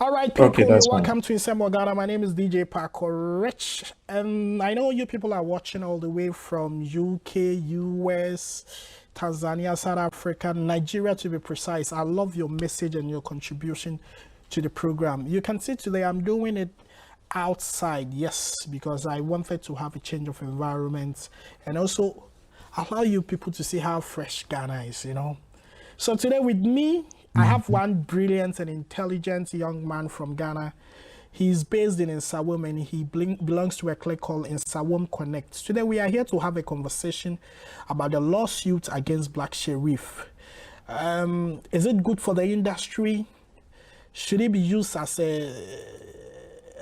All right, Okay, people, you're that's fine. welcome to Insemo Ghana. My name is DJ Paco Rich, and I know you people are watching all the way from UK, US, Tanzania, South Africa, Nigeria to be precise. I love your message and your contribution to the program. You can see today I'm doing it outside, yes, because I wanted to have a change of environment and also allow you people to see how fresh Ghana is. So today with me, I have one brilliant and intelligent young man from Ghana. He's based in Nsawam and he belongs to a clique called Nsawam Connect. Today we are here to have a conversation about the lawsuit against Black Sherif. Is it good for the industry? Should it be used as a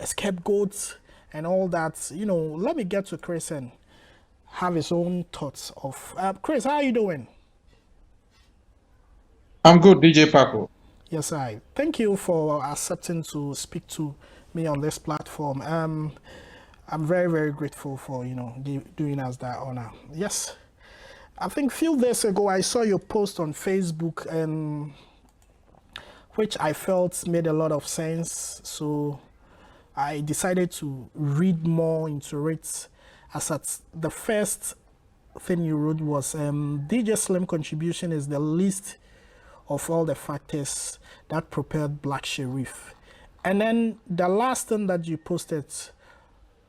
scapegoat and all that? Let me get to Chris and have his own thoughts of. Chris, how are you doing? I'm good, DJ Paco. Yes, I. Thank you for accepting to speak to me on this platform. I'm very, very grateful for doing us that honor. Yes, I think a few days ago I saw your post on Facebook, which I felt made a lot of sense. So I decided to read more into it. As at the first thing you wrote was DJ Slim contribution is the least of all the factors that propelled Black Sherif. And then the last thing that you posted,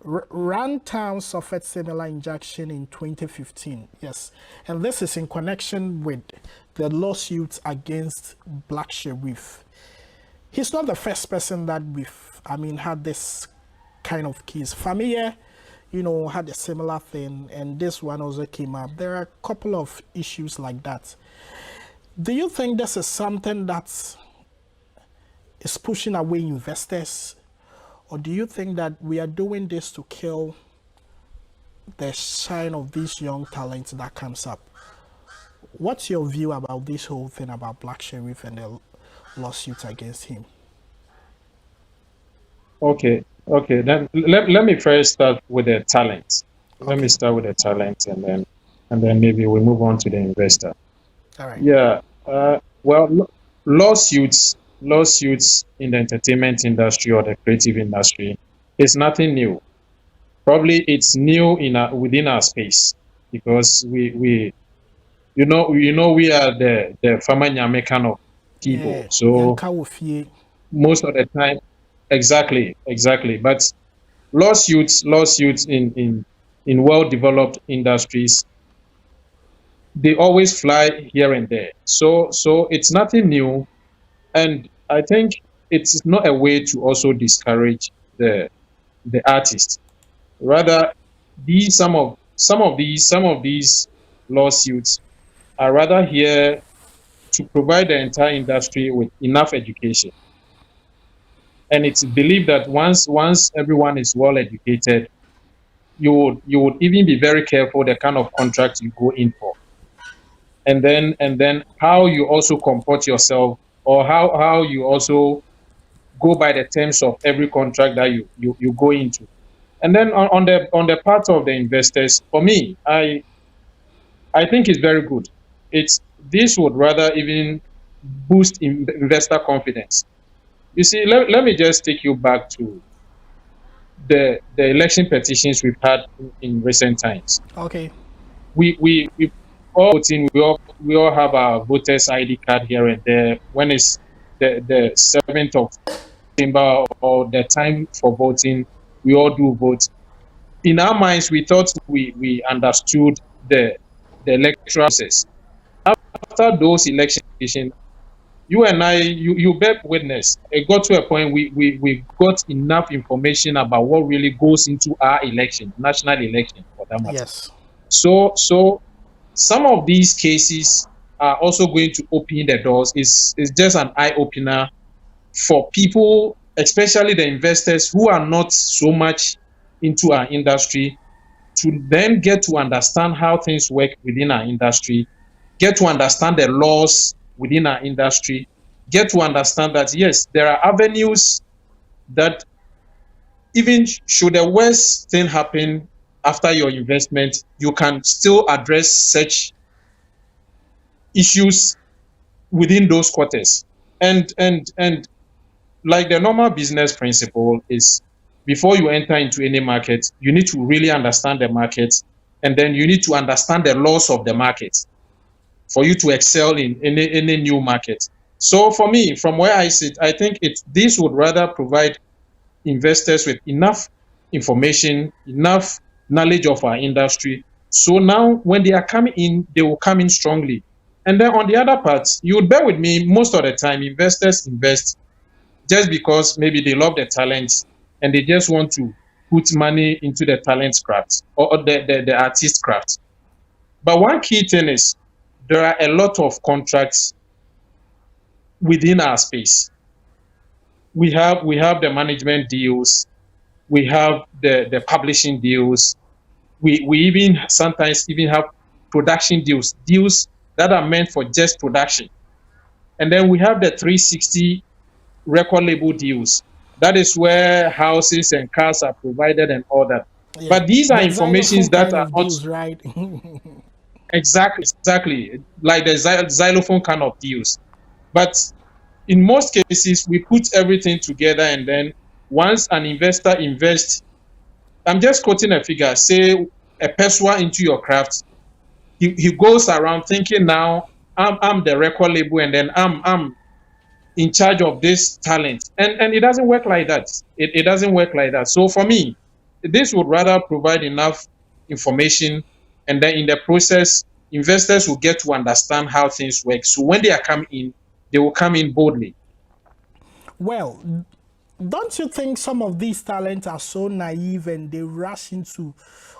Rantown suffered similar injection in 2015. Yes. And this is in connection with the lawsuit against Black Sherif. He's not the first person that had this kind of case. Familia, had a similar thing, and this one also came up. There are a couple of issues like that. Do you think this is something that is pushing away investors? Or do you think that we are doing this to kill the shine of these young talents that comes up? What's your view about this whole thing about Black Sherif and the lawsuit against him? Okay. Then let me first start with the talent. Let me Okay. start with the talent, and then maybe we move on to the investor. All right. Yeah. Well, lawsuits in the entertainment industry or the creative industry is nothing new. Probably it's new within our space because we we are the Famanyame kind of people. Yeah. So Yanka Wofie. most of the time, exactly. But lawsuits in well-developed industries, they always fly here and there. So it's nothing new, and I think it's not a way to also discourage the artist. Rather, some of these lawsuits are rather here to provide the entire industry with enough education. And it's believed that once everyone is well educated, you would even be very careful the kind of contract you go in for, and then how you also comport yourself, or how you also go by the terms of every contract that you go into. And then on the part of the investors, for me, I think it's very good. This would rather even boost investor confidence. You see, let me just take you back to the election petitions we've had in recent times. Okay. We all voting, we all have our voters ID card here and there. When it's the 7th of September or the time for voting, we all do vote. In our minds, we thought we understood the electoral process. After those election petitions, you and I, you bear witness, it got to a point we got enough information about what really goes into our election, national election for that matter. Yes. So some of these cases are also going to open the doors. It's just an eye opener for people, especially the investors who are not so much into our industry, to then get to understand how things work within our industry, get to understand the laws within our industry, get to understand that, yes, there are avenues that even should the worst thing happen after your investment, you can still address such issues within those quarters. And like the normal business principle is, before you enter into any market, you need to really understand the market, and then you need to understand the laws of the market for you to excel in any new market. So for me, from where I sit, I think this would rather provide investors with enough information, enough knowledge of our industry. So now when they are coming in, they will come in strongly. And then on the other part, you would bear with me, most of the time investors invest just because maybe they love the talent and they just want to put money into the talent craft or the artist craft. But one key thing is there are a lot of contracts within our space. We have the management deals, we have the publishing deals, we even sometimes even have production deals that are meant for just production. And then we have the 360 record label deals. That is where houses and cars are provided and all that. Yeah. But these are The informations xylophone that kind are of not deals, right? exactly like the xylophone kind of deals. But in most cases, we put everything together, and then once an investor invests, I'm just quoting a figure, say a Peswa into your craft, he goes around thinking now I'm the record label, and then I'm in charge of this talent, and it doesn't work like that. It doesn't work like that. So for me, this would rather provide enough information, and then in the process, investors will get to understand how things work. So when they are coming in, they will come in boldly. Well, don't you think some of these talents are so naive and they rush into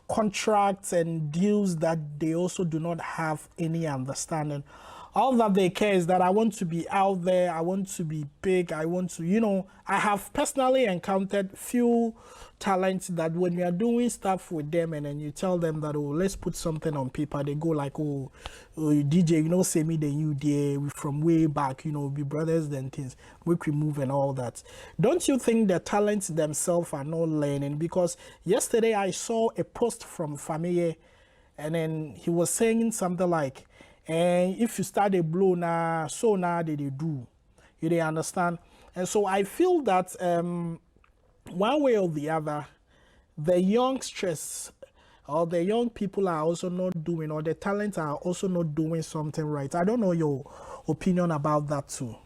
contracts and deals that they also do not have any understanding? All that they care is that I want to be out there, I want to be big, I want to, I have personally encountered few talents that when you are doing stuff with them and then you tell them that, oh, let's put something on paper, they go like, oh DJ, say me then you there, we from way back, be brothers then things, we can move and all that. Don't you think the talents themselves are not learning? Because yesterday I saw a post from Famille, and then he was saying something like, and if you start a blow now, so now they do. They understand? And so I feel that one way or the other, the youngsters or the young people are also not doing, or the talents are also not doing something right. I don't know your opinion about that too.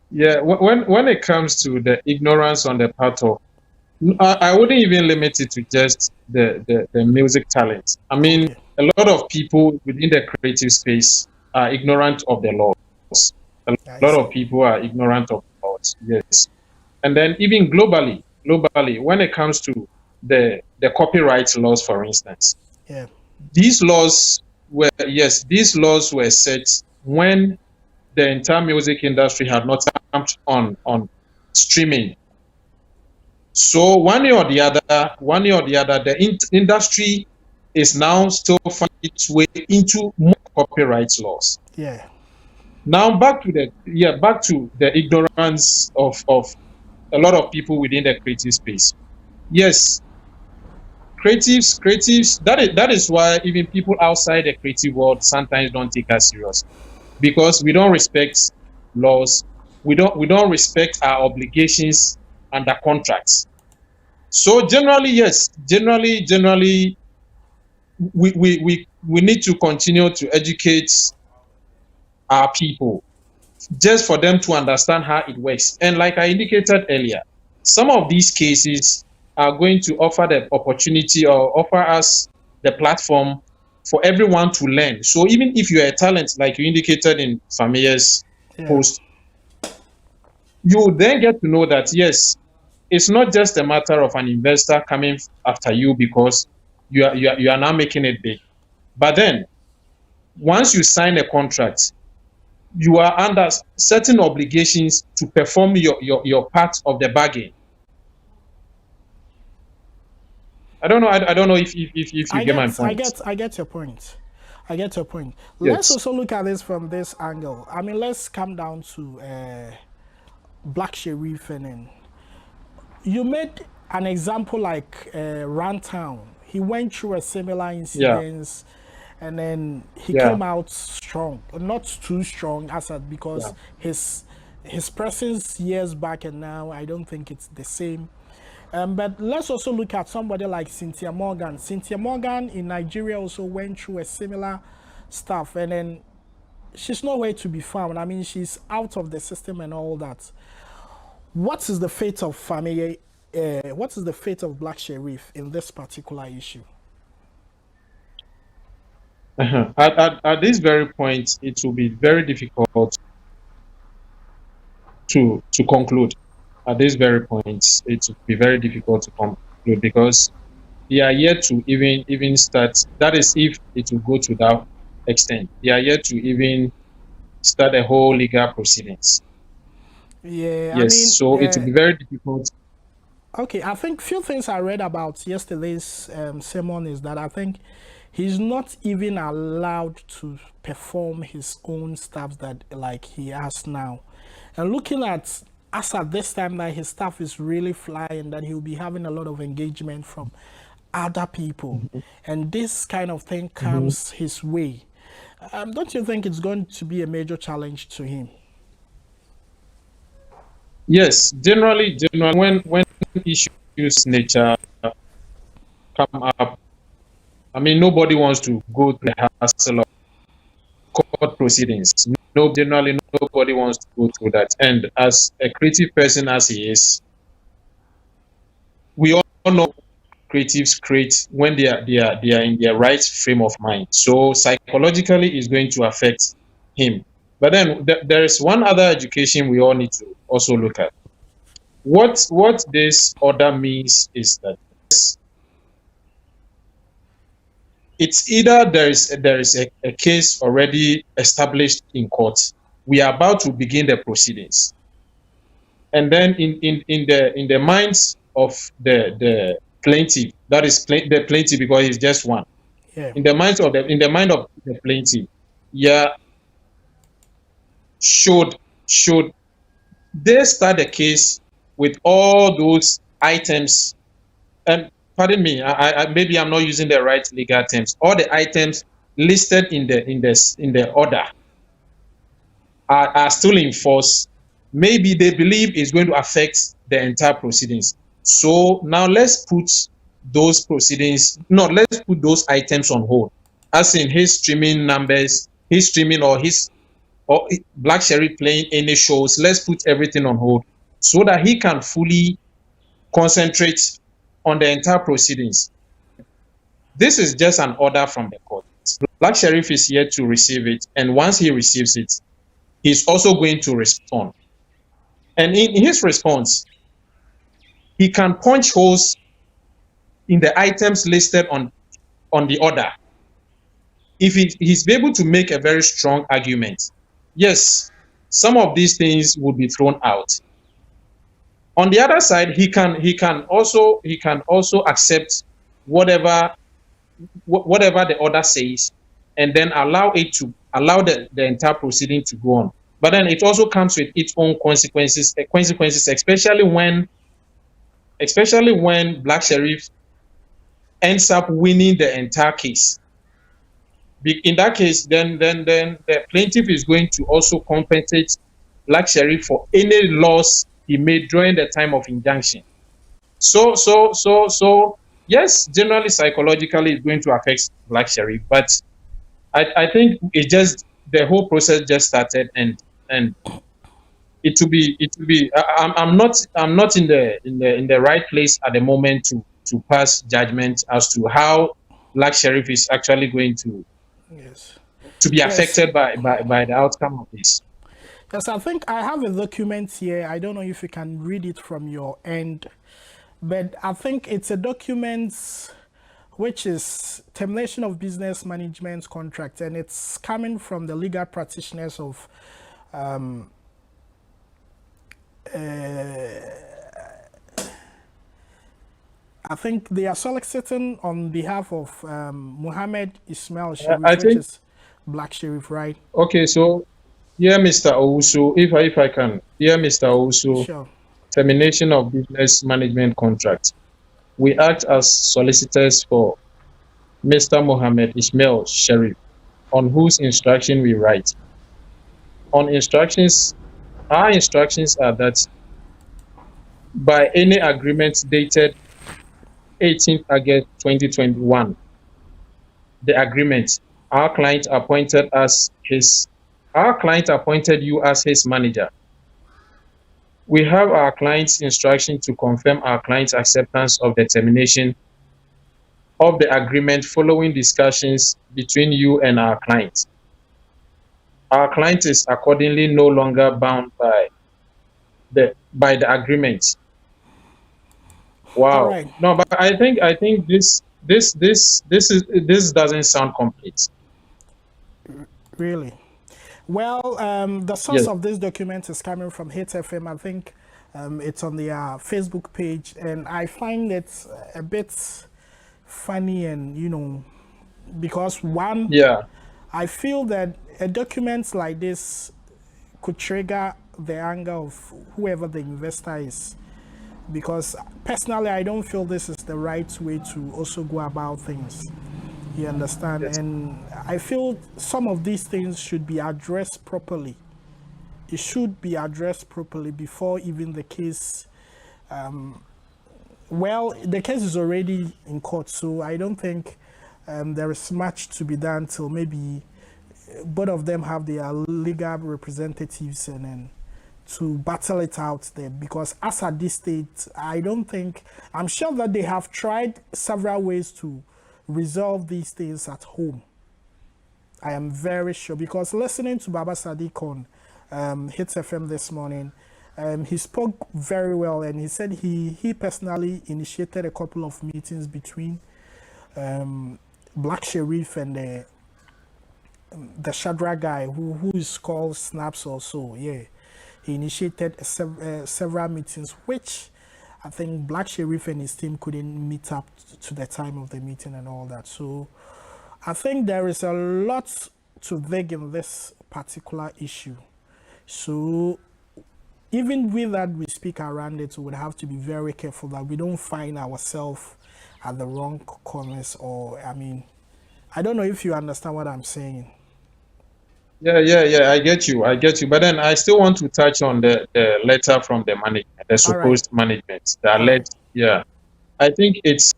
Yeah, when it comes to the ignorance on the part of, I wouldn't even limit it to just the music talent. I mean, Okay. a lot of people within the creative space are ignorant of the laws. A I lot see. of people are ignorant of the laws. Yes. And then even globally, when it comes to the copyright laws, for instance, Yeah. these laws these laws were set when the entire music industry had not jumped on streaming. So one way or the other, the industry is now still finding its way into more copyright laws. Yeah. Now back to the ignorance of a lot of people within the creative space. Yes, creatives. That is why even people outside the creative world sometimes don't take us serious, because we don't respect laws. We don't respect our obligations under contracts. So generally, yes, generally, we need to continue to educate our people just for them to understand how it works. And like I indicated earlier, some of these cases are going to offer the opportunity or offer us the platform for everyone to learn. So even if you're a talent, like you indicated in Familla's post, you then get to know that, yes, it's not just a matter of an investor coming after you because you are now making it big. But then once you sign a contract, you are under certain obligations to perform your part of the bargain. I don't know. I don't know if you get my point. I get your point. I get your point. Yes. Let's also look at this from this angle. I mean, let's come down to Black Sherif, and then you made an example like Runtown. He went through a similar incident, and then he came out strong, not too strong as because his his presence years back and now, I don't think it's the same. But let's also look at somebody like Cynthia Morgan. Cynthia Morgan in Nigeria also went through a similar stuff, and then she's nowhere to be found. I mean, she's out of the system and all that. What is the fate of family? What is the fate of Black Sherif in this particular issue? At this very point, it will be very difficult to conclude. At this very point, it will be very difficult to conclude because they are yet to even start. That is, if it will go to that extent, they are yet to even start a whole legal proceedings. Yeah, Yes, I mean, so it will be very difficult. Okay, I think few things I read about yesterday's sermon is that I think he's not even allowed to perform his own stuff that like he has now. And looking at us at this time that his stuff is really flying, that he'll be having a lot of engagement from other people, and this kind of thing comes his way. Don't you think it's going to be a major challenge to him? Yes, generally, when issues nature come up, I mean, nobody wants to go through the hassle of court proceedings. No, generally, nobody wants to go through that. And as a creative person as he is, we all know creatives create when they are in their right frame of mind. So psychologically, it's going to affect him. But then there is one other education we all need to also look at. What this order means is that it's either there is a case already established in court. We are about to begin the proceedings, and then in the minds of the plaintiff, that is the plaintiff because he's just one. Yeah. In the mind of the plaintiff, yeah, should they start the case with all those items, and pardon me, I maybe I'm not using the right legal terms. All the items listed in the order are still in force. Maybe they believe it's going to affect the entire proceedings. So now let's put those items on hold. As in his streaming numbers, his streaming or Black Sherif playing any shows. Let's put everything on hold so that he can fully concentrate on the entire proceedings. This is just an order from the court. Black Sherif is here to receive it, and once he receives it, he's also going to respond. And in his response, he can punch holes in the items listed on the order. If he's able to make a very strong argument, yes, some of these things would be thrown out. On the other side, he can also accept whatever the order says, and then allow the entire proceeding to go on. But then it also comes with its own consequences, especially when Black Sherif ends up winning the entire case. In that case, then the plaintiff is going to also compensate Black Sherif for any loss he made during the time of injunction. So yes, generally psychologically it's going to affect Black Sherif, but I think it just the whole process just started, and it to be I'm not in the right place at the moment to pass judgment as to how Black Sherif is actually going to be affected by the outcome of this. Yes, I think I have a document here. I don't know if you can read it from your end, but I think it's a document which is termination of business management contract, and it's coming from the legal practitioners of I think they are soliciting on behalf of Muhammad Ismail Sherif, which is Black Sherif, right? Okay, so yeah, Mr. Owusu, if I can, yeah, Mr. Owusu, Sure. Termination of business management contract. We act as solicitors for Mr. Mohammed Ismail Sherif, on whose instruction we write. On instructions Our instructions are that by any agreement dated 18th August 2021, the agreement, our client appointed you as his manager. We have our client's instruction to confirm our client's acceptance of the termination of the agreement following discussions between you and our client. Our client is accordingly no longer bound by the agreement. All Wow. right. No, but I think this doesn't sound complete. Really? Well, the source Yes. of this document is coming from Hit FM. I think it's on their Facebook page, and I find it a bit funny, and because one, Yeah. I feel that a document like this could trigger the anger of whoever the investor is. Because personally, I don't feel this is the right way to also go about things. You understand? Yes. And I feel some of these things should be addressed properly. It should be addressed properly before even the case. Well, the case is already in court, so I don't think there is much to be done till maybe both of them have their legal representatives and then to battle it out there. Because as at this stage, I'm sure that they have tried several ways to resolve these things at home. I am very sure, because listening to Baba Sadiq on Hits FM this morning, he spoke very well, and he said he personally initiated a couple of meetings between Black Sherif and the Shadra guy who is called Snaps also. Yeah, he initiated several meetings, which I think Black Sherif and his team couldn't meet up to the time of the meeting and all that. So I think there is a lot to dig in this particular issue. So even with that, we speak around it, we would have to be very careful that we don't find ourselves at the wrong corners. Or, I mean, I don't know if you understand what I'm saying. Yeah. I get you. But then I still want to touch on the letter from the management, the supposed management. The alleged, yeah. I think it's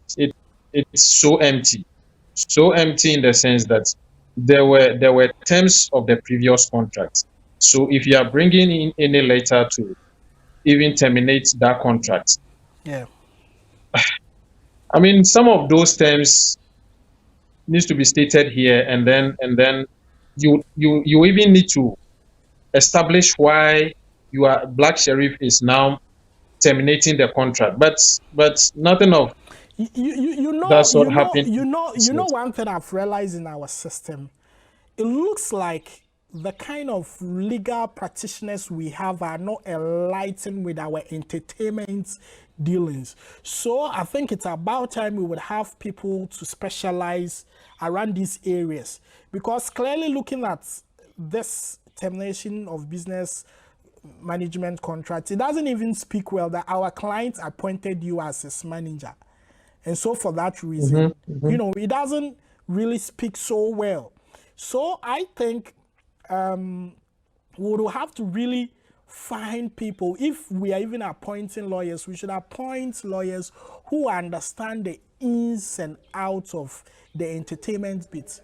so empty. So empty in the sense that there were terms of the previous contract. So if you are bringing in any letter to even terminate that contract, Yeah. I mean, some of those terms needs to be stated here, and then you even need to establish why Black Sherif is now terminating the contract. But nothing of that sort happened. You know one thing I've realized in our system, it looks like the kind of legal practitioners we have are not enlightened with our entertainment dealings. So I think it's about time we would have people to specialize around these areas, because clearly looking at this termination of business management contract, it doesn't even speak well that our client appointed you as his manager. And so for that reason, it doesn't really speak so well. So I think we will have to really find people. If we are even appointing lawyers, we should appoint lawyers who understand the ins and outs of the entertainment bit.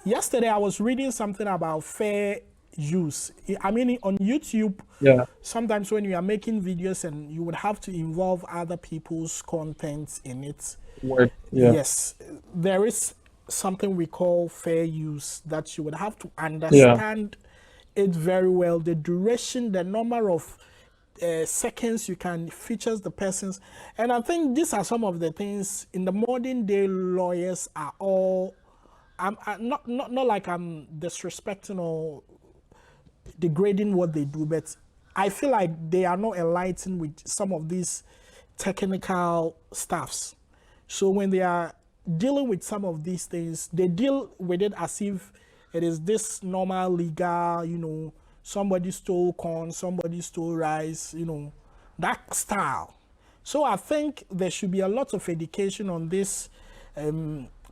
Yesterday, I was reading something about fair use. I mean, on YouTube, sometimes when you are making videos and you would have to involve other people's content in it, yes, there is something we call fair use that you would have to understand it very well. The duration, the number of seconds you can feature the persons. And I think these are some of the things in the modern day lawyers are all, I'm not like I'm disrespecting or degrading what they do, but I feel like they are not enlightened with some of these technical stuffs. So when they are dealing with some of these things, they deal with it as if it is this normal legal, somebody stole corn, somebody stole rice, that style. So I think there should be a lot of education on this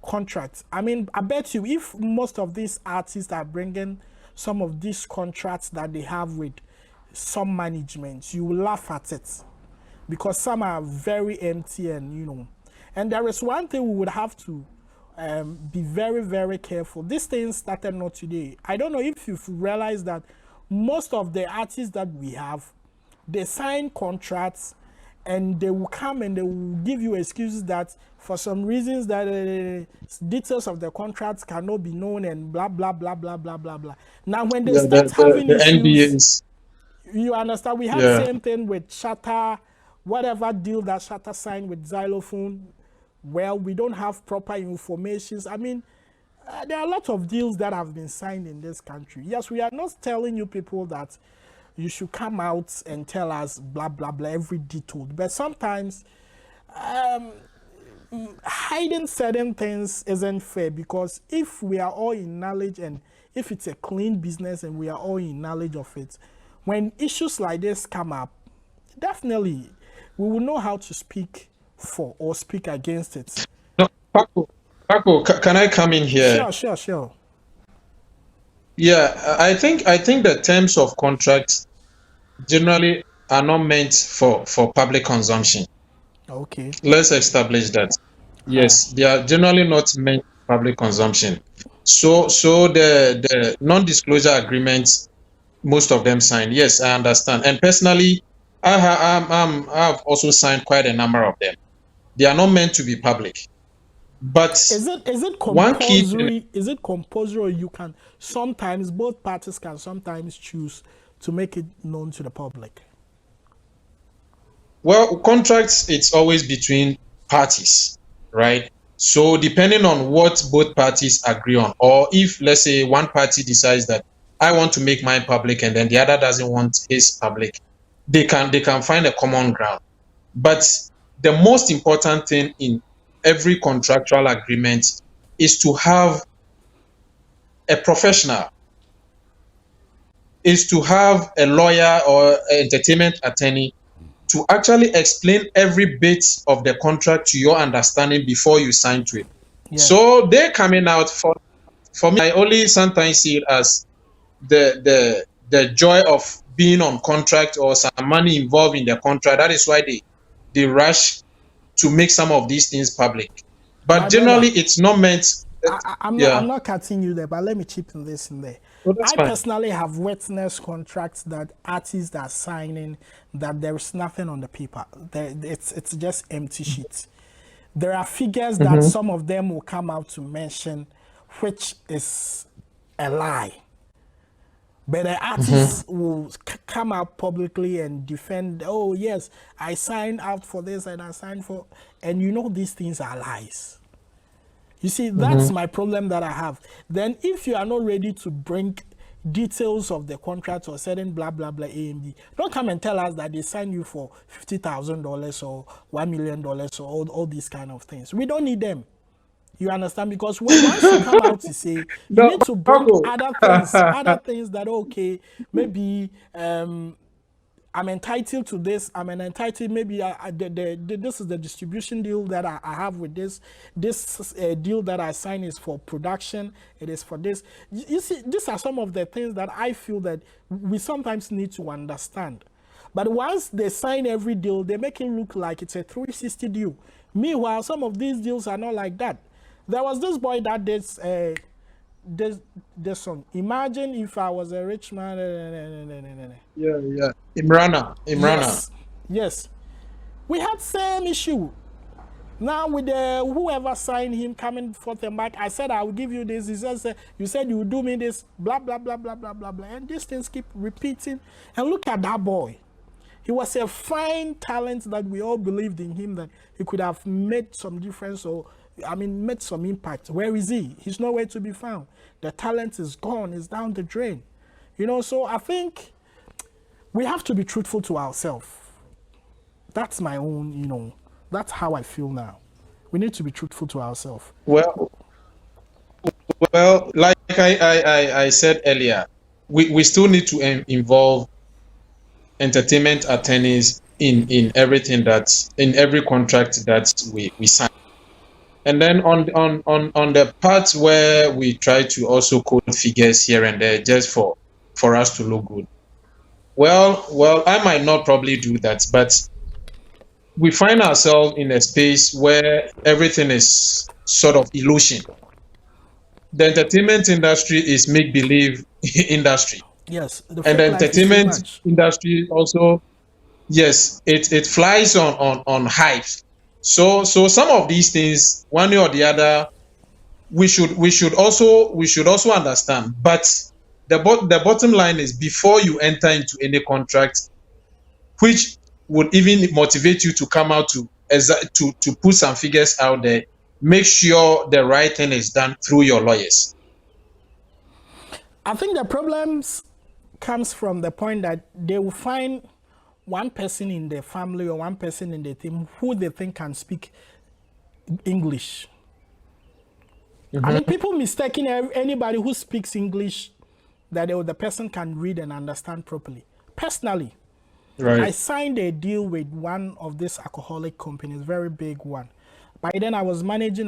contract. I mean, I bet you if most of these artists are bringing some of these contracts that they have with some management, you will laugh at it because some are very empty and And there is one thing we would have to be very, very careful. This thing started not today. I don't know if you've realized that most of the artists that we have, they sign contracts and they will come and they will give you excuses that for some reasons that details of the contracts cannot be known and blah, blah, blah, blah, blah, blah, blah. Now, when they start having the issues, NDAs. you understand, we had the same thing with Shatta, whatever deal that Shatta signed with Xylophone. Well, we don't have proper information. I mean, there are a lot of deals that have been signed in this country. Yes, we are not telling you people that you should come out and tell us blah, blah, blah, every detail. But sometimes hiding certain things isn't fair, because if we are all in knowledge and if it's a clean business and we are all in knowledge of it, when issues like this come up, definitely we will know how to speak for or speak against it. No, Paco, can I come in here? Sure. Yeah, I think the terms of contracts generally are not meant for public consumption. Okay. Let's establish that. Yes, they are generally not meant for public consumption. So the non-disclosure agreements, most of them signed. Yes, I understand. And personally, I've also signed quite a number of them. They are not meant to be public. But is it compulsory? Is it compulsory? You can sometimes, both parties can sometimes choose to make it known to the public. Well, contracts, it's always between parties, right? So depending on what both parties agree on, or if, let's say, one party decides that I want to make mine public and then the other doesn't want his public, they can find a common ground. But the most important thing in every contractual agreement is to have a professional, is to have a lawyer or an entertainment attorney to actually explain every bit of the contract to your understanding before you sign to it. Yeah. So they're coming out for me. I only sometimes see it as the joy of being on contract or some money involved in the contract. That is why they rush to make some of these things public. But generally, it's not meant. I'm not cutting you there, but let me chip in this in there. I personally have witnessed contracts that artists are signing that there is nothing on the paper. It's just empty sheets. There are figures that some of them will come out to mention, which is a lie. But the artists will come out publicly and defend, oh yes, I signed out for this and I signed for, and these things are lies. You see, that's my problem that I have. Then if you are not ready to bring details of the contract or certain blah, blah, blah, A and B, don't come and tell us that they signed you for $50,000 or $1 million or all these kind of things. We don't need them. You understand? Because once you come out to say, you need to bring other things that, okay, maybe I'm entitled to this. I'm entitled, maybe this is the distribution deal that I have with this. This deal that I sign is for production. It is for this. You see, these are some of the things that I feel that we sometimes need to understand. But once they sign every deal, they make it look like it's a 360 deal. Meanwhile, some of these deals are not like that. There was this boy that did this song. Imagine if I was a rich man. Yeah. Imrana. Yes. We had same issue. Now with whoever signed him coming forth and back, I said I will give you this. He says, you said you will do me this, blah, blah, blah, blah, blah, blah, blah. And these things keep repeating. And look at that boy. He was a fine talent that we all believed in him, that he could have made some difference or made some impact. Where is he? He's nowhere to be found. The talent is gone. It's down the drain. So I think we have to be truthful to ourselves. That's my own, that's how I feel now. We need to be truthful to ourselves. Well, like I said earlier, we still need to involve entertainment attorneys in everything in every contract that we sign. And then on the parts where we try to also quote figures here and there just for us to look good, Well, I might not probably do that, but we find ourselves in a space where everything is sort of illusion. The entertainment industry is make believe industry, Yes, the and the fake life is too entertainment much. industry also, yes, it flies on hype. So some of these things, one way or the other, we should also understand. But the bottom line is, before you enter into any contract, which would even motivate you to come out to put some figures out there, make sure the right thing is done through your lawyers. I think the problems comes from the point that they will find one person in the family or one person in the team who they think can speak English. I mean, people mistaking anybody who speaks English that the person can read and understand properly. Personally, I Right. signed a deal with one of these alcoholic companies, very big one. By then, I was managing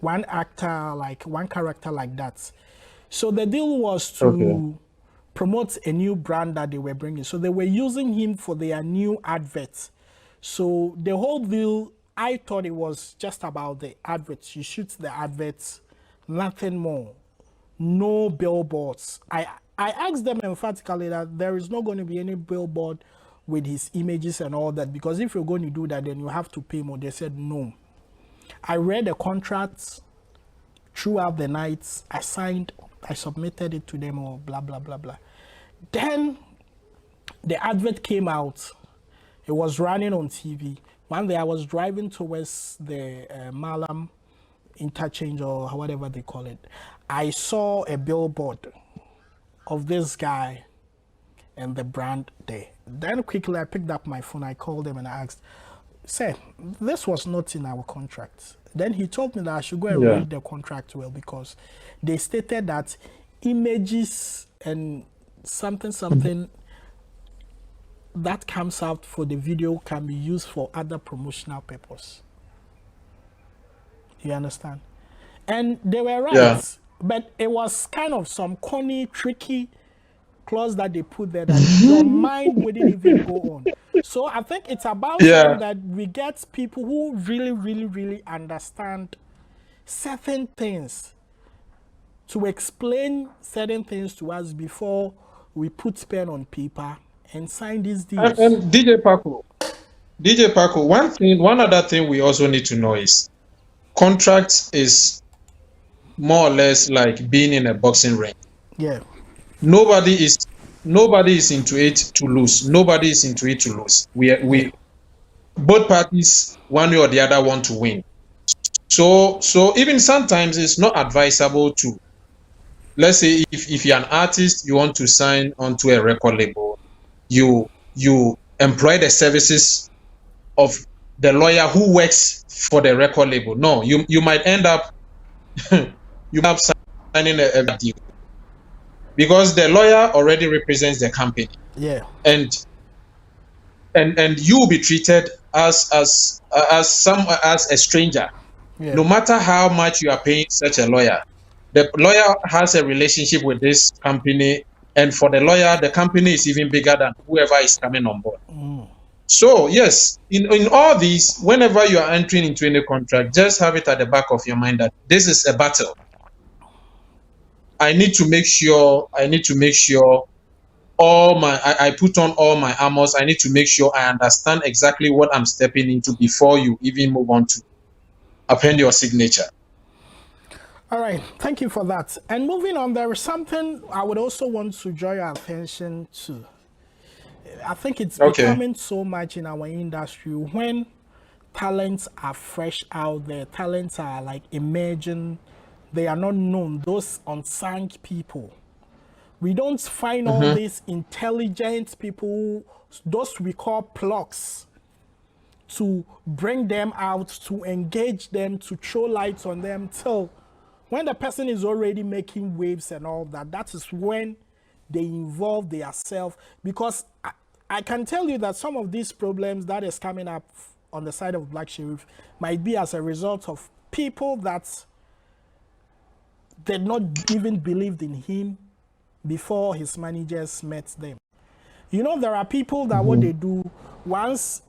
one actor, like one character like that. So the deal was Okay. to promote a new brand that they were bringing. So they were using him for their new adverts. So the whole deal, I thought it was just about the adverts. You shoot the adverts, nothing more. No billboards. I asked them emphatically that there is not going to be any billboard with his images and all that, because if you're going to do that, then you have to pay more. They said no. I read the contract throughout the night. I signed, I submitted it to them, or blah, blah, blah, blah. Then the advert came out. It was running on TV. One day I was driving towards the Malam interchange, or whatever they call it. I saw a billboard of this guy and the brand there. Then quickly I picked up my phone, I called them and I asked, "Sir, this was not in our contract." Then he told me that I should go and Yeah. read the contract well, because they stated that images and something that comes out for the video can be used for other promotional purpose. You understand? And they were Yeah. right, but it was kind of some corny, tricky clause that they put there that your mind wouldn't even go on. So I think it's about time Yeah. that we get people who really, really, really understand certain things to explain certain things to us before we put pen on paper and sign these deals. And DJ Paco, one other thing we also need to know is, contract is more or less like being in a boxing ring. Yeah, Nobody is nobody is into it to lose. Nobody is into it to lose. yeah, We both parties, one way or the other, want to win. So even sometimes it's not advisable to, let's say, if you're an artist, you want to sign onto a record label, you employ the services of the lawyer who works for the record label. No, you might end up you might signing a deal, because the lawyer already represents the company, yeah, and and you will be treated as a stranger. yeah. No matter how much you are paying such a lawyer, the lawyer has a relationship with this company, and for the lawyer, the company is even bigger than whoever is coming on board. So yes, in all these, whenever you are entering into any contract, just have it at the back of your mind that this is a battle. I need to make sure I put on all my armors. I need to make sure I understand exactly what I'm stepping into before you even move on to append your signature. All right, thank you for that. And moving on, there is something I would also want to draw your attention to. I think it's Okay. becoming so much in our industry when talents are fresh out there, talents are like emerging, they are not known, those unsung people. We don't find all these intelligent people, those we call plugs, to bring them out, to engage them, to throw lights on them till when the person is already making waves and all that, that is when they involve themselves. Because I can tell you that some of these problems that is coming up on the side of Black Sherif might be as a result of people that did not even believe in him before his managers met them. You know, there are people that what they do, once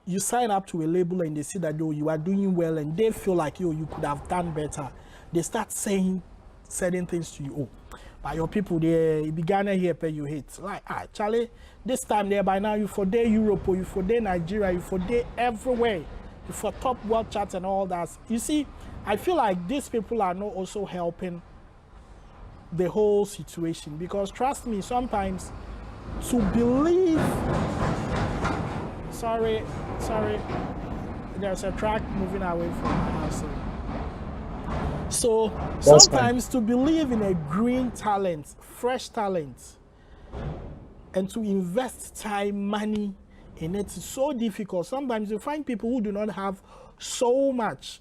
you sign up to a label and they see that you are doing well and they feel like you could have done better, they start saying certain things to you. Oh, but your people there, you began here, pay you hate. Like, Charlie, this time there by now you for day Europe or you for day Nigeria, you for day everywhere, you for top world charts and all that. You see, I feel like these people are not also helping the whole situation, because trust me, sometimes to believe, sorry, there's a truck moving away from my house. So That's sometimes to believe in a green talent, fresh talent, and to invest time, money in it is so difficult. Sometimes you find people who do not have so much.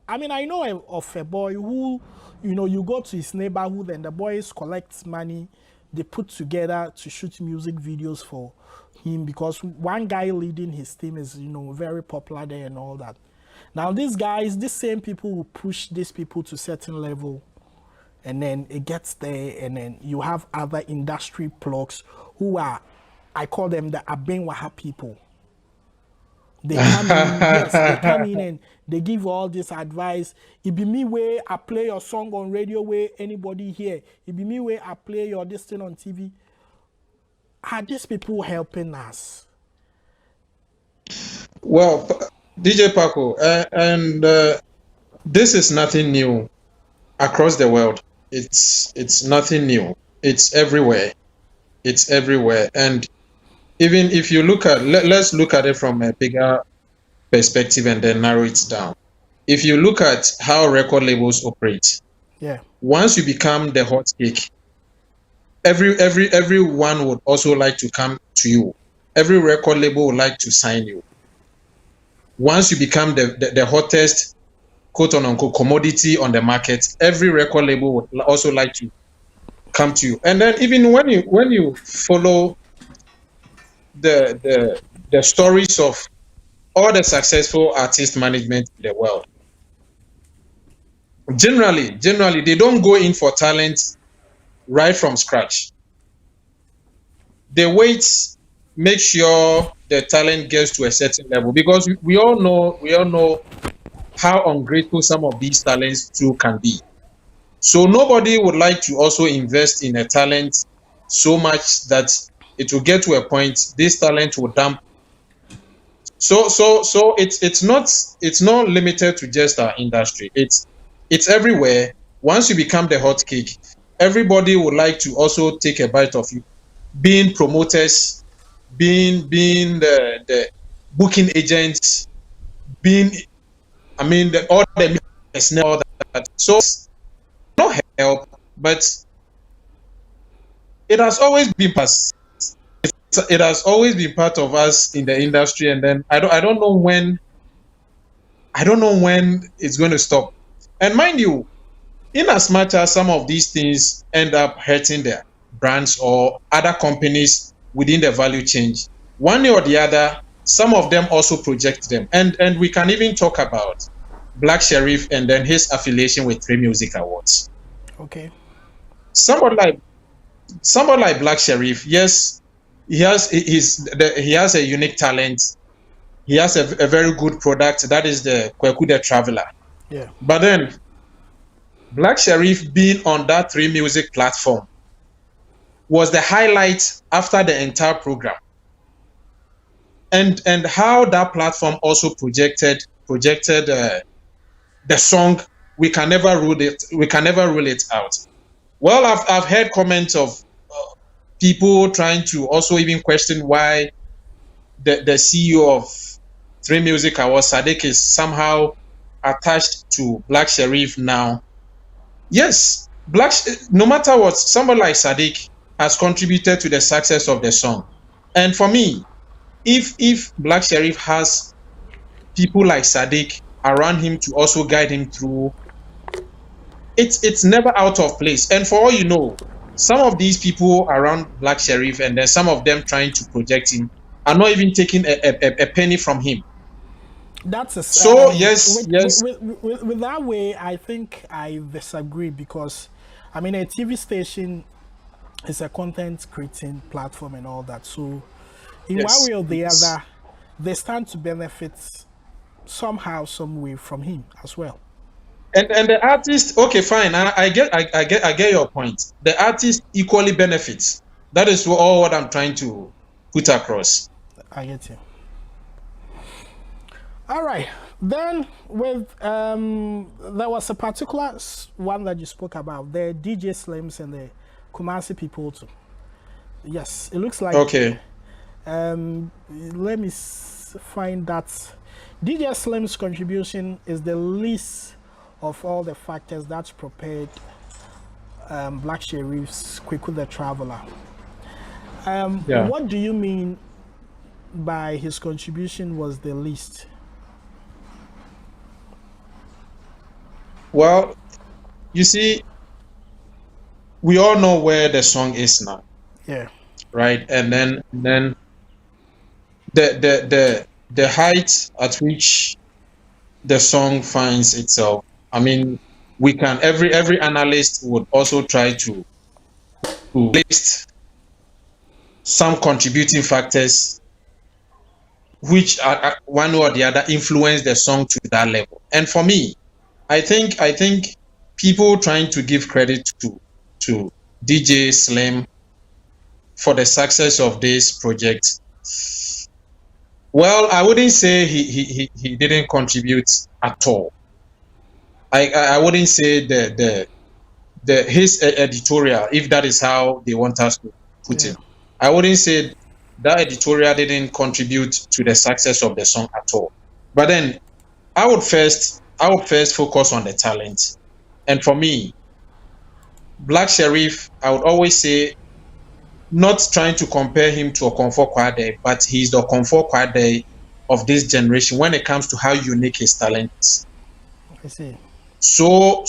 I mean, I know of a boy who, you go to his neighborhood and the boys collect money, they put together to shoot music videos for him, because one guy leading his team is, very popular there and all that. Now these guys, these same people will push these people to certain level, and then it gets there, and then you have other industry plugs who are, I call them the Abenwaha people. They come in, yes, they come in and they give all this advice. It be me way I play your song on radio where anybody here. It be me way I play your this thing on TV. Are these people helping us? Well, DJ Paco, and this is nothing new across the world. It's nothing new. It's everywhere. It's everywhere. And even if you look at, let's look at it from a bigger perspective and then narrow it down. If you look at how record labels operate, yeah, once you become the hot cake, everyone would also like to come to you. Every record label would like to sign you. Once you become the hottest, quote unquote, commodity on the market, every record label would also like to come to you. And then even when you follow the stories of all the successful artist management in the world, generally they don't go in for talent right from scratch. They wait, make sure the talent gets to a certain level, because we all know how ungrateful some of these talents too can be. So nobody would like to also invest in a talent so much that it will get to a point this talent will dump. So it's not limited to just our industry. It's everywhere. Once you become the hot cake, everybody would like to also take a bite of you. Being promoters, being the booking agents, all the personnel, all that. So no help, but it has always been past. It has always been part of us in the industry, and then I don't know when it's going to stop. And mind you, in as much as some of these things end up hurting their brands or other companies within the value chain, one way or the other, some of them also project them. And we can even talk about Black Sherif and then his affiliation with 3 Music Awards. Okay. Somebody like Black Sherif, yes, he has a unique talent. He has a very good product, that is the Kweku the Traveler. Yeah. But then Black Sherif being on that 3 Music platform was the highlight after the entire program. And how that platform also projected the song, we can never rule it out. Well, I've heard comments of people trying to also even question why the CEO of 3 Music Awards, Sadiq, is somehow attached to Black Sherif now. Yes, no matter what, somebody like Sadiq has contributed to the success of the song. And for me, if Black Sherif has people like Sadiq around him to also guide him through, it's never out of place. And for all you know, some of these people around Black Sherif and then some of them trying to project him are not even taking a penny from him. That's a so yes. With that way, I think I disagree, because I mean, a TV station it's a content creating platform and all that. So in one Yes. way or the Yes. other, they stand to benefit somehow, some way from him as well. And the artist, okay, fine. I get your point. The artist equally benefits. That is all what I'm trying to put across. I get you. All right. Then with there was a particular one that you spoke about, the DJ Slims and the Kumasi people too. Yes, it looks like. Okay. Let me find that. DJ Slim's contribution is the least of all the factors that prepared Black Sherif's Quick the Traveler. Yeah. What do you mean by his contribution was the least? Well, you see, we all know where the song is now, Yeah. right? And then the height at which the song finds itself. I mean, we can every analyst would also try to list some contributing factors which are one or the other influence the song to that level. And for me, I think people trying to give credit to DJ Slim for the success of this project. Well, I wouldn't say he didn't contribute at all. I wouldn't say his editorial, if that is how they want us to put it. I wouldn't say that editorial didn't contribute to the success of the song at all. But then I would first focus on the talent. And for me, Black Sherif, I would always say, not trying to compare him to a Okomfo Kwade, but he's the Okomfo Kwade of this generation when it comes to how unique his talent is. I see. So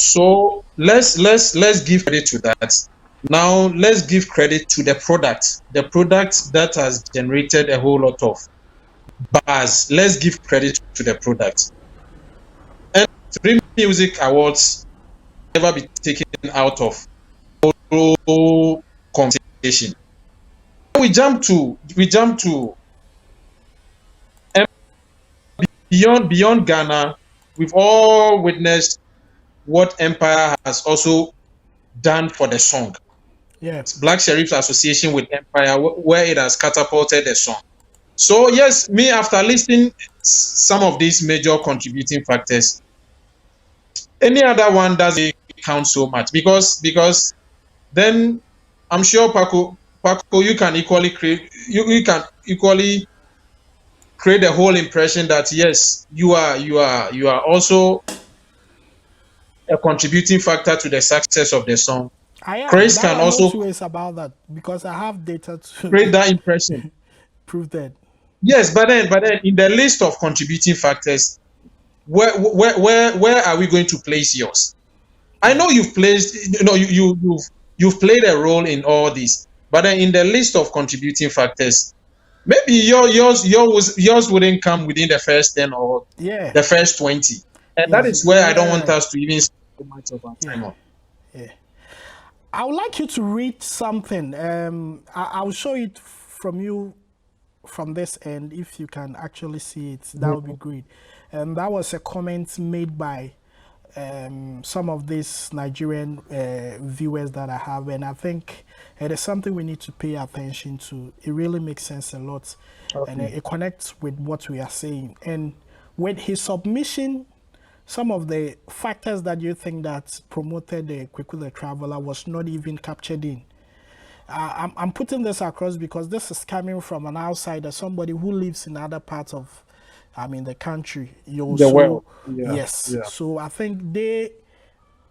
let's give credit to that. Now let's give credit to the product that has generated a whole lot of buzz. Let's give credit to the product. And 3 music awards never be taken out of conversation. We jump to beyond Ghana. We've all witnessed what Empire has also done for the song. Yeah. Black Sherif's association with Empire, where it has catapulted the song. So yes, me after listing some of these major contributing factors, any other one doesn't count so much because then I'm sure Paco, you can equally create the whole impression that yes, you are also a contributing factor to the success of the song. I am. Chris There can are also no two ways about that because I have data to create that impression. prove that. Yes, but then in the list of contributing factors, where are we going to place yours? I know you've placed, you've played a role in all this, but then in the list of contributing factors, maybe yours wouldn't come within the first 10 or the first 20, and that is where I don't want us to even spend too much of our time on. Yeah, I would like you to read something. I'll show it from you from this end. If you can actually see it, that would be great. And that was a comment made by some of these Nigerian viewers that I have, and I think it is something we need to pay attention to. It really makes sense a lot, and it connects with what we are saying. And with his submission, some of the factors that you think that promoted the Quick the Traveler was not even captured in. I'm putting this across because this is coming from an outsider, somebody who lives in other parts of, the country. The world. Yeah. Yes. Yeah. So I think they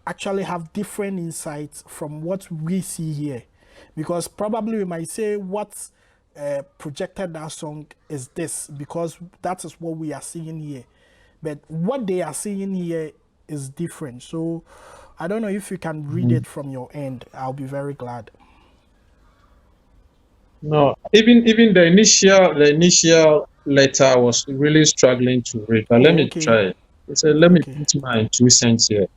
actually have different insights from what we see here. Because probably we might say what projected that song is this, because that is what we are seeing here. But what they are seeing here is different. So I don't know if you can read it from your end. I'll be very glad. No, even the initial letter I was really struggling to read, but let me try. So let me put my 2 cents here.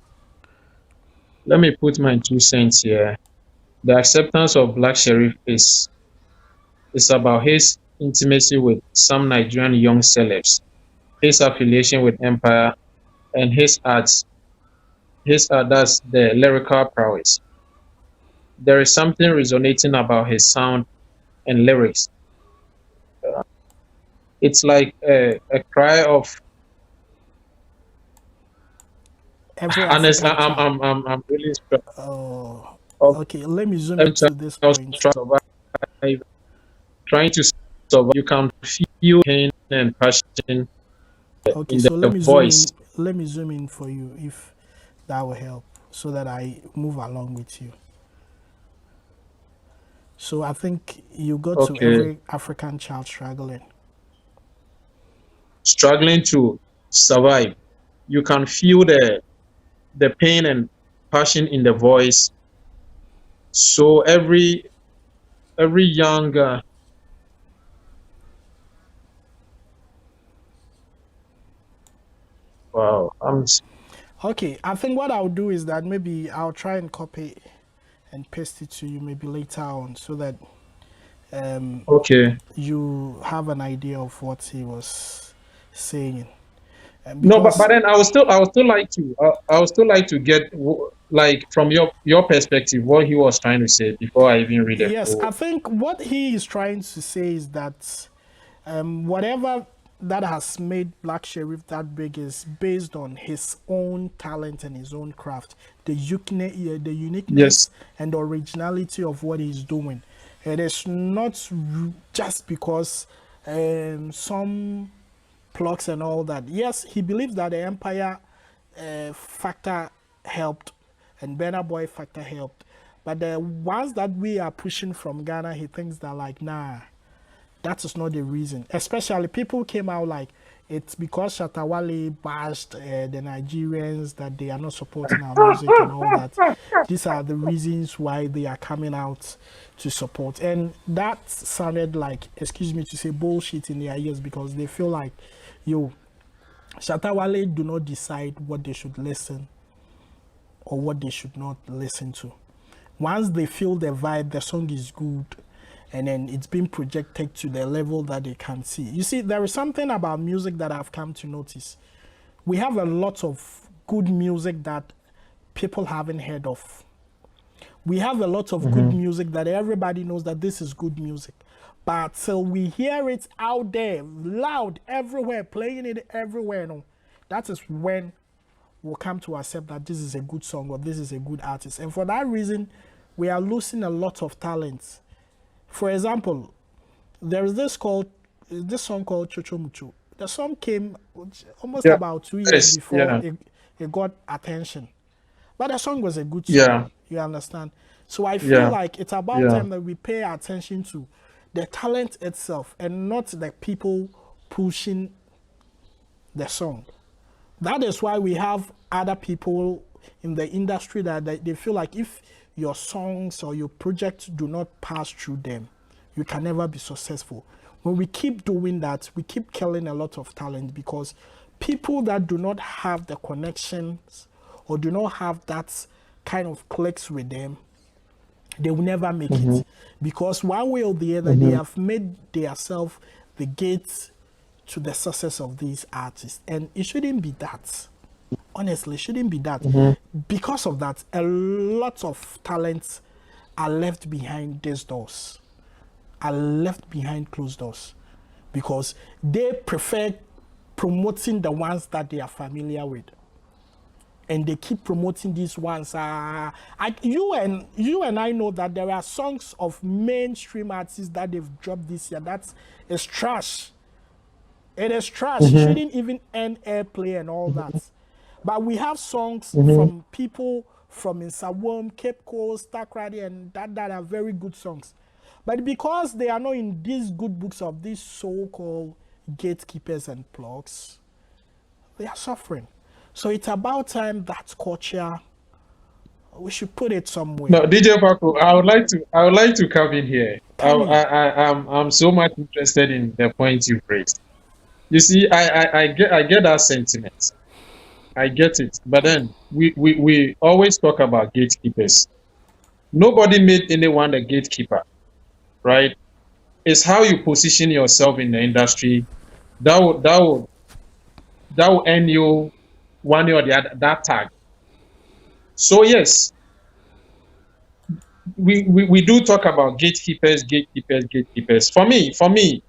The acceptance of Black Sherif is about his intimacy with some Nigerian young celebs, his affiliation with Empire, and his arts. His art, that's the lyrical prowess. There is something resonating about his sound and lyrics. It's like a cry of Every honestly. African child. I'm really struck Oh, of okay. Let me zoom every into child this trying point. to survive, trying to survive. You can feel pain and passion Okay, in so let the me zoom voice. in. Let me zoom in for you if that will help, so that I move along with you. So I think you go to Okay, every African child struggling. struggling to survive. You can feel the pain and passion in the voice. So every young wow. Okay, I think what I'll do is that maybe I'll try and copy and paste it to you maybe later on, so that um, Okay. you have an idea of what he was saying. No, but Because then I would still like to I would still like to get like from your perspective what he was trying to say before I even read the yes, I full. think what he is trying to say is that whatever that has made Black Sherif that big is based on his own talent and his own craft, the Yes. uniqueness and the originality of what he's doing. It is not just because some plugs and all that. Yes, he believes that the Empire factor helped and Burna Boy factor helped. But the ones that we are pushing from Ghana, he thinks that like, nah, that is not the reason. Especially people came out like, it's because Shatawale bashed the Nigerians that they are not supporting our music and all that. These are the reasons why they are coming out to support. And that sounded like, excuse me to say, bullshit in their ears, because they feel like, yo, Shatawale do not decide what they should listen or what they should not listen to. Once they feel the vibe, the song is good, and then it's been projected to the level that they can see. You see, there is something about music that I've come to notice. We have a lot of good music that people haven't heard of. We have a lot of good Mm-hmm. music that everybody knows that this is good music. But till we hear it out there, loud, everywhere, playing it everywhere, no, that is when we'll come to accept that this is a good song or this is a good artist. And for that reason, we are losing a lot of talent. For example, there is this song called Chocho Mucho. The song came almost Yeah. about 2 years Yes. before Yeah. it got attention. But the song was a good song. Yeah. You understand? So I feel Yeah. like it's about Yeah. time that we pay attention to the talent itself and not the people pushing the song. That is why we have other people in the industry that they feel like if your songs or your projects do not pass through them, you can never be successful. When we keep doing that, we keep killing a lot of talent, because people that do not have the connections or do not have that kind of clicks with them, they will never make Mm-hmm. it, because one way or the other they Mm-hmm. have made themselves the gate to the success of these artists, and it shouldn't be that. Honestly, it shouldn't be that. Mm-hmm. Because of that, a lot of talents are left behind these doors, are left behind closed doors, because they prefer promoting the ones that they are familiar with, and they keep promoting these ones. You and I know that there are songs of mainstream artists that they've dropped this year that is trash. It is trash. It Mm-hmm. shouldn't even end airplay and all that. But we have songs Mm-hmm. from people from Insawam, Cape Coast, Takrady, and that are very good songs. But because they are not in these good books of these so-called gatekeepers and plugs, they are suffering. So it's about time that culture, we should put it somewhere. No, DJ Paco, I would like to come in here. Come in. I'm so much interested in the point you've raised. You see, I get that sentiment. I get it. But then we always talk about gatekeepers. Nobody made anyone a gatekeeper, right? It's how you position yourself in the industry that will earn you one way or the other that tag. So yes, we do talk about gatekeepers. For me,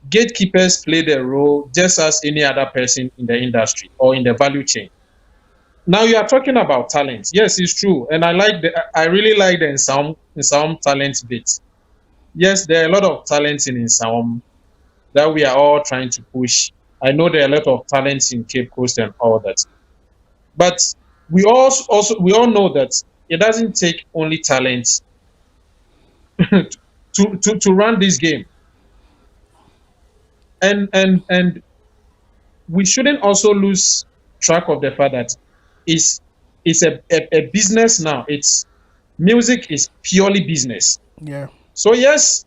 gatekeepers play the role just as any other person in the industry or in the value chain. Now you are talking about talent. Yes, it's true, and I really like the in some talent bits. Yes, there are a lot of talents in some that we are all trying to push. I know there are a lot of talents in Cape Coast and all that, but we all know that it doesn't take only talent to run this game, and we shouldn't also lose track of the fact that it's it's a business now. It's music is purely business. Yeah. So yes,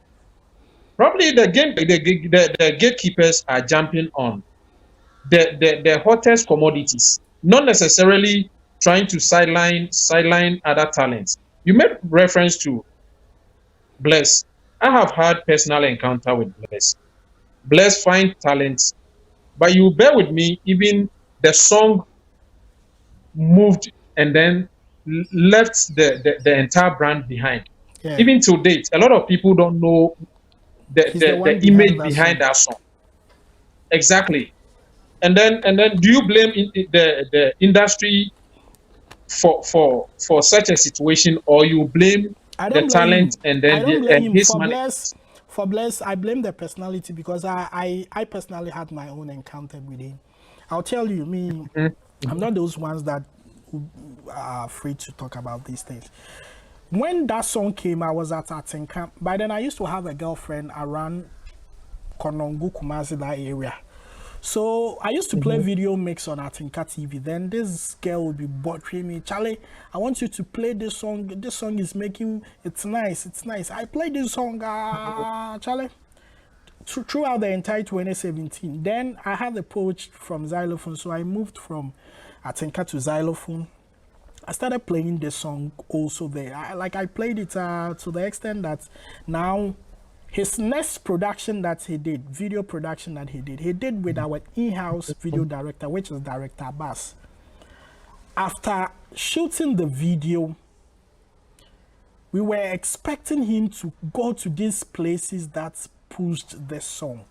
probably the gatekeepers are jumping on the hottest commodities, not necessarily trying to sideline other talents. You made reference to Bless. I have had personal encounter with Bless. Bless find talents, but you bear with me, even the song moved and then left the entire brand behind. Yeah. Even to date, a lot of people don't know He's the one the behind image that behind song. that song. Exactly. And then do you blame the industry for such a situation, or you blame I the don't blame talent him. and I then don't blame and him his for management? Bless. For Bless, I blame the personality because I personally had my own encounter with him. I'll tell you, me, Mhm. I'm not those ones that are afraid to talk about these things. When that song came, I was at Atinka. By then, I used to have a girlfriend around Konongo, Kumasi, that area. So I used to play Mhm. video mix on Atinka TV. Then this girl would be bothering me. Charlie, I want you to play this song. This song is making it's nice. It's nice. I played this song, Charlie, throughout the entire 2017. Then I had the poach from xylophone, so I moved from Atinka to xylophone. I started playing the song also there. I played it to the extent that now his next production that he did, video production that he did with our in-house video director, which is Director Abbas. After shooting the video, we were expecting him to go to these places that pushed the song.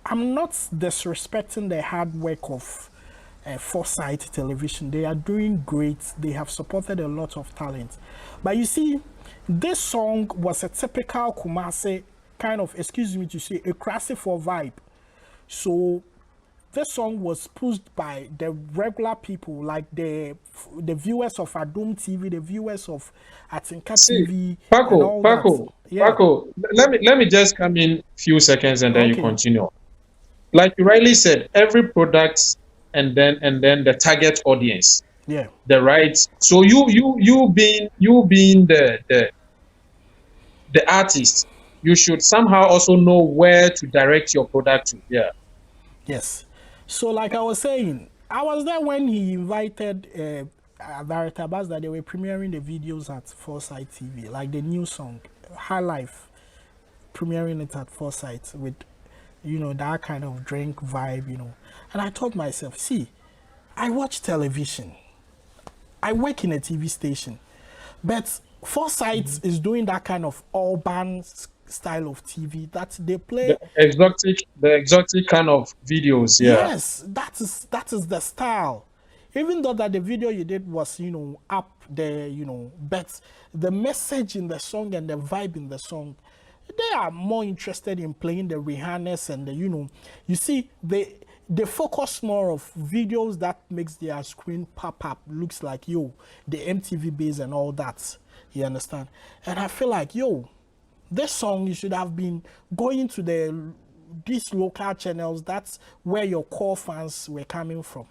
I'm not disrespecting the hard work of Foresight Television. They are doing great. They have supported a lot of talent. But you see, this song was a typical Kumasi kind of, excuse me to say, a crassy for vibe. So this song was pushed by the regular people, like the viewers of Adum TV, the viewers of Atinka See, TV, and Paco, all that. Paco, Yeah. Paco. Let me just come in few seconds and then you Okay. continue. Like you rightly said, every product and then the target audience, Yeah. the right. So you being the artist, you should somehow also know where to direct your product to. Yeah. Yes. So, like I was saying, I was there when he invited Director Bass that they were premiering the videos at Foresight TV, like the new song, High Life, premiering it at Foresight with, that kind of drink vibe. And I told myself, see, I watch television, I work in a TV station, but Foresight is doing that kind of urban style of TV that they play. The exotic kind of videos. Yeah. Yes, that is the style. Even though that the video you did was, up there, but the message in the song and the vibe in the song, they are more interested in playing the Rihanna's and you see, they focus more of videos that makes their screen pop up, looks like the MTV base and all that. You understand? And I feel like this song you should have been going to these local channels. That's where your core fans were coming from.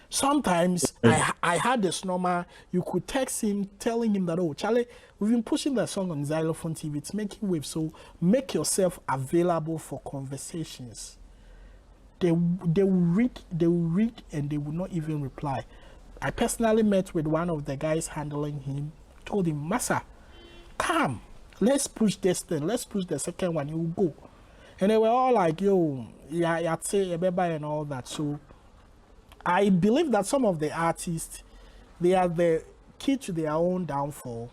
Sometimes I had this normal, you could text him telling him that, oh, Charlie, we've been pushing the song on Xylophone TV, it's making waves, so make yourself available for conversations. They will read and they will not even reply. I personally met with one of the guys handling him, told him, Massa, come, let's push this thing, let's push the second one, you go. And they were all like, yo, yeah, say and all that. So I believe that some of the artists, they are the key to their own downfall.